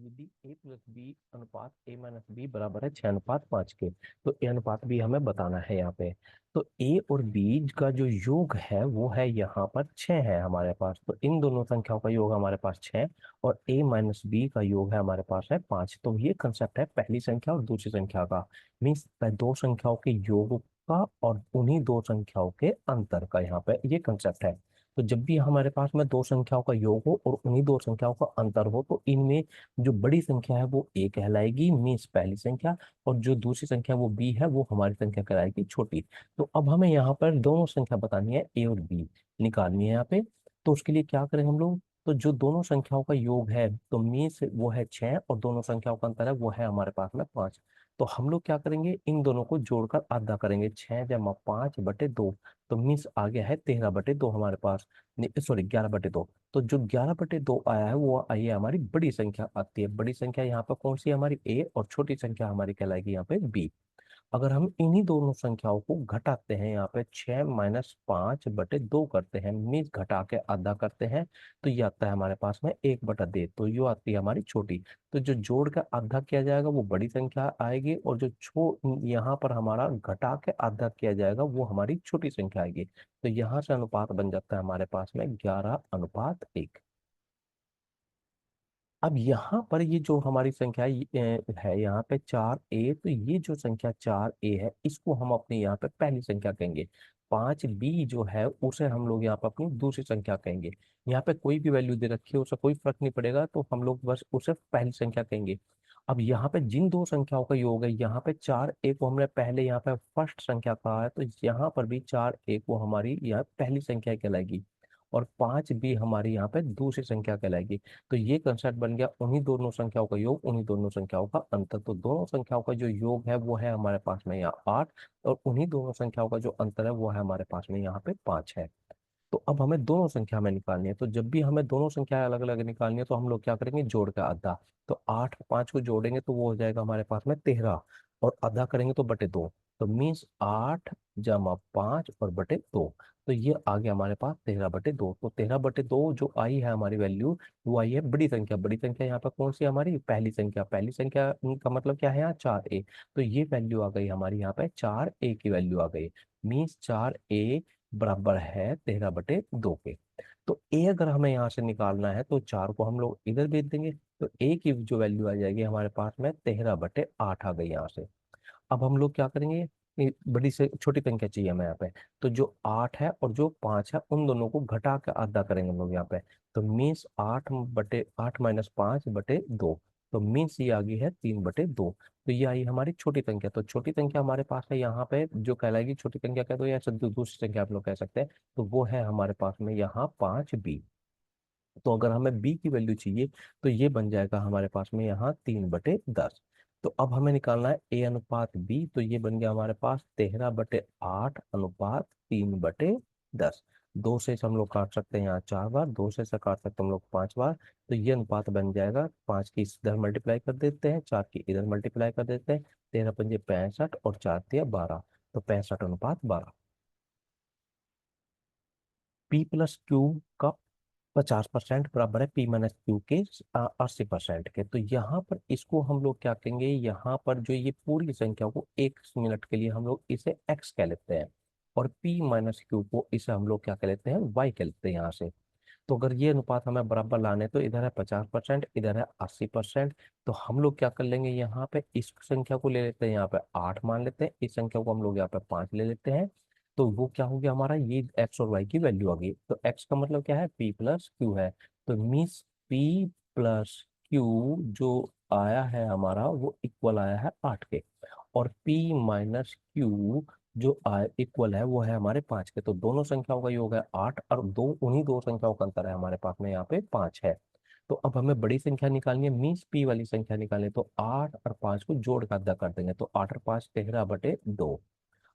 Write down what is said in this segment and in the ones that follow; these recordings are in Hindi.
विधि ए प्लस बी अनुपात ए माइनस बी बराबर है 6:5 के। तो ए अनुपात भी हमें बताना है यहाँ पे। तो ए और बी का जो योग है वो है यहाँ पर 6 है हमारे पास। तो इन दोनों संख्याओं का योग हमारे पास 6 और ए माइनस बी का योग है हमारे पास है 5। तो ये कंसेप्ट है पहली संख्या और दूसरी संख्या का। मीन्स दो संख्याओं के योग का और उन्हीं दो संख्याओं के अंतर का यहाँ पे ये कंसेप्ट है। तो जब भी हमारे पास में दो संख्याओं का योग हो और उन्हीं दो संख्याओं का अंतर हो तो इनमें जो बड़ी संख्या है वो ए कहलाएगी, मीन्स पहली संख्या, और जो दूसरी संख्या वो बी है वो हमारी संख्या कहलाएगी छोटी। तो अब हमें यहाँ पर दोनों संख्या बतानी है, ए और बी निकालनी है यहाँ पे। तो उसके लिए क्या करें हम लोग, तो जो दोनों संख्याओं का योग है तो मीन्स वो है 6 और दोनों संख्याओं का अंतर है वो है हमारे पास में 5। तो हम लोग क्या करेंगे, इन दोनों को जोड़कर आधा करेंगे, 6 जमा 5/2। तो मीन्स आ गया है 13/2 हमारे पास, सॉरी 11/2। तो जो 11/2 आया है वो आई है हमारी बड़ी संख्या आती है। बड़ी संख्या यहाँ पर कौन सी है हमारी, ए, और छोटी संख्या हमारी कहलाएगी यहाँ पे बी। अगर हम इन्हीं दोनों संख्याओं को घटाते हैं, यहाँ पे 6-5/2 करते हैं, मीन्स घटा के आधा करते हैं, तो ये आता है हमारे पास में 1/2। तो ये आती है हमारी छोटी। तो जो जोड़ के आधा किया जाएगा वो बड़ी संख्या आएगी, और जो यहाँ पर हमारा घटा के आधा किया जाएगा वो हमारी छोटी संख्या आएगी। तो यहाँ से अनुपात बन जाता है हमारे पास में 11:1। अब यहाँ पर ये जो हमारी संख्या है यहाँ पे 4a, तो ये जो संख्या 4a है इसको हम अपने यहाँ पे पहली संख्या कहेंगे। 5b जो है उसे हम लोग यहाँ पे अपनी दूसरी संख्या कहेंगे। यहाँ पे कोई भी वैल्यू दे रखी है उससे कोई फर्क नहीं पड़ेगा, तो हम लोग बस उसे पहली संख्या कहेंगे। अब यहाँ पे जिन दो संख्याओं का योग है, यहाँ पे 4a को हमने पहले यहाँ पे फर्स्ट संख्या कहा है, तो यहाँ पर भी 4a को हमारी यहाँ पहली संख्या कहलाएगी, और 5b हमारी यहाँ पे दूसरी संख्या कहलाएगी। तो ये कंसेप्ट बन गया, उन्हीं दोनों संख्याओं का योग उन्हीं दोनों संख्याओं का अंतर। तो दोनों संख्याओं का जो योग है वो है हमारे पास में यहाँ 8, और उन्हीं दोनों संख्याओं का जो अंतर है वो है हमारे पास में यहाँ पे 5 है। तो अब हमें दोनों संख्या में निकालनी है। तो जब भी हमें दोनों संख्या अलग अलग निकालनी है तो हम लोग क्या करेंगे, जोड़ का आधा। तो 8 और 5 को जोड़ेंगे तो वो हो जाएगा हमारे पास में 13, और आधा करेंगे तो बटे 2। तो मीन्स 8 जमा 5 और बटे 2। तो ये आ गया हमारे पास 13/2। तो 13/2 जो आई है हमारी वैल्यू, वो आई है बड़ी संख्या। बड़ी संख्या यहाँ पर कौन सी है हमारी, पहली संख्या। पहली संख्या का मतलब क्या है यहाँ, 4a। तो ये वैल्यू आ गई हमारी यहाँ पे 4a की वैल्यू आ गई। मीन्स 4a बराबर है 13/2 के। तो ए अगर हमें यहाँ से निकालना है तो 4 को हम लोग इधर भेज देंगे, तो ए की जो वैल्यू आ जाएगी हमारे पास में 13/8 आ गई यहाँ से। अब हम लोग क्या करेंगे, ये बड़ी से छोटी संख्या चाहिए हमें यहाँ पे। तो जो 8 है और जो 5 है उन दोनों को घटा के आधा करेंगे हम लोग यहाँ पे। तो मीन्स 8/8 - 5/2। तो मीन्स ये आ गई है 3/2। तो ये आई हमारी छोटी संख्या। तो छोटी संख्या हमारे पास है यहाँ पे जो कहलाएगी छोटी संख्या कह दो या दूसरी संख्या आप लोग कह सकते हैं। तो वो है हमारे पास में यहाँ 5b। तो अगर हमें b की वैल्यू चाहिए तो ये बन जाएगा हमारे पास में यहाँ 3/10। तो अब हमें निकालना है a अनुपात b। तो ये बन गया हमारे पास 13/8 अनुपात 3/10। दो से इसे हम लोग काट सकते हैं यहाँ 4 बार, दो से काट सकते हैं हम लोग 5 बार। तो ये अनुपात बन जाएगा, 5 की इधर मल्टीप्लाई कर देते हैं, 4 की इधर मल्टीप्लाई कर देते हैं। 13×5 = 65 और 4×3 = 12। तो 65:12। P+Q का 50% बराबर है P-Q के 80% के। तो यहाँ पर इसको हम लोग क्या कहेंगे, यहाँ पर जो ये पूरी संख्या को 1 मिनट के लिए हम लोग इसे x कह लेते हैं, और P-Q को इसे हम लोग क्या कह लेते हैं, y कह लेते हैं यहाँ से। तो अगर ये अनुपात हमें बराबर लाने तो इधर है 50%, इधर है 80%। तो हम लोग क्या कर लेंगे, यहाँ पे इस संख्या को ले लेते हैं, यहाँ पे 8 मान लेते हैं, इस संख्या को हम लोग यहाँ पे 5 ले लेते हैं। तो वो क्या हो गया हमारा, ये एक्स और वाई की वैल्यू आ गई। तो एक्स का मतलब क्या है, P+Q है। तो मीन्स P+Q जो आया है हमारा वो इक्वल आया है 8 के, और P-Q जो इक्वल है वो है हमारे 5 के। तो दोनों संख्याओं का योग है 8, और दो उन्हीं दो संख्याओं का अंतर है हमारे पास में यहाँ पे 5 है। तो अब हमें बड़ी संख्या निकालनी है, मीन्स पी वाली संख्या निकालनी है। तो 8 और 5 को जोड़ का अद्दा कर देंगे, तो 8 और 5 13/2।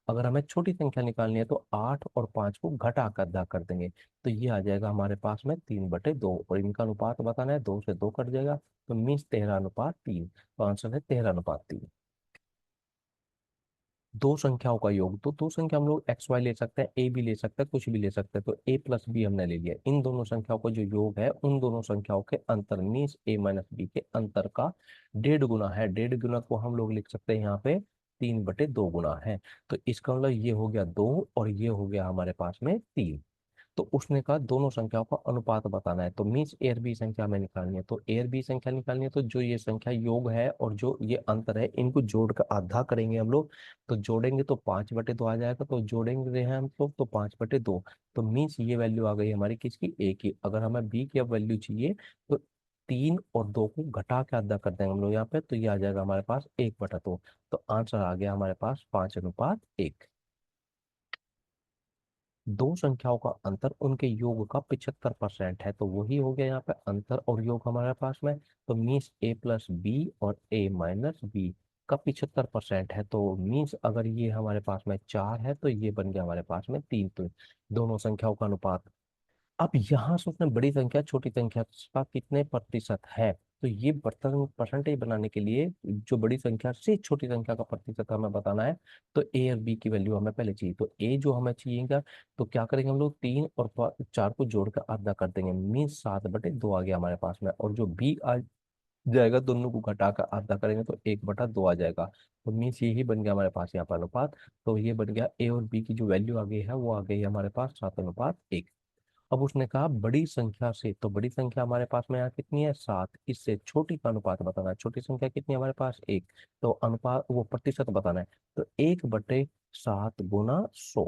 अगर हमें छोटी संख्या निकालनी है तो 8 और 5 को घटा कर अद्दा कर देंगे, तो ये आ जाएगा हमारे पास में 3/2। और इनका अनुपात बताना है, 2 से 2 कट जाएगा, तो मीन्स 13:3। तो आंसर है 13:3। दो संख्याओं का योग, तो दो संख्या हम लोग एक्स वाई ले सकते हैं, ए भी ले सकते हैं, कुछ भी ले सकते हैं, तो ए प्लस बी हमने ले लिया। इन दोनों संख्याओं का जो योग है उन दोनों संख्याओं के अंतर मीन्स ए माइनस बी के अंतर का 1.5 गुना है। 1.5 गुना को हम लोग लिख सकते हैं यहाँ पे 3/2 गुना है। तो इसका मतलब ये हो गया 2 और ये हो गया हमारे पास में 3। तो उसने कहा दोनों संख्याओं का अनुपात बताना है, तो मीन्स ए और बी संख्या हमें निकालनी है। तो ए और बी संख्या निकालनी है, तो जो ये संख्या योग है और जो ये अंतर है इनको जोड़कर आधा करेंगे हम लोग। तो जोड़ेंगे तो 5/2 आ जाएगा, तो जोड़ेंगे हैं हम लोग तो 5/2। तो मीन्स ये वैल्यू आ गई हमारी किसकी, ए की। अगर हमें बी की अब वैल्यू चाहिए तो 3 और 2 को घटा के आधा कर देंगे हम लोग यहाँ पे, तो ये आ जाएगा हमारे पास 1/2। तो आंसर आ गया हमारे पास 5:1। दो संख्याओं का अंतर उनके योग का 75% है, तो वही हो गया यहाँ पे अंतर और योग हमारे पास में। तो मीन्स ए प्लस बी और ए माइनस बी का 75% है, तो मीन्स अगर ये हमारे पास में 4 है तो ये बन गया हमारे पास में 3। तो दोनों संख्याओं का अनुपात। अब यहाँ से उसने बड़ी संख्या छोटी संख्या का कितने प्रतिशत है, तो ये बर्तन परसेंटेज बनाने के लिए जो बड़ी संख्या से छोटी संख्या का प्रतिशत हमें बताना है, तो ए और बी की वैल्यू हमें पहले चाहिए। तो ए जो हमें चाहिएगा, तो क्या करेंगे हम लोग 3 और 4 को जोड़कर आधा कर देंगे, मीन्स 7/2 आ गया हमारे पास में। और जो बी आ जाएगा दोनों को घटाकर आधा करेंगे तो 1/2 आ जाएगा। तो मीन्स यही बन गया हमारे पास यहाँ पर अनुपात। तो ये बन गया ए और बी की जो वैल्यू आ गई है वो आ गई है हमारे पास 7:1। अब उसने कहा बड़ी संख्या से, तो बड़ी संख्या हमारे पास में यहाँ कितनी है 7, इससे छोटी का अनुपात बताना है। छोटी संख्या कितनी है हमारे पास 1, तो अनुपात वो प्रतिशत बताना है। तो 1/7 गुना 100।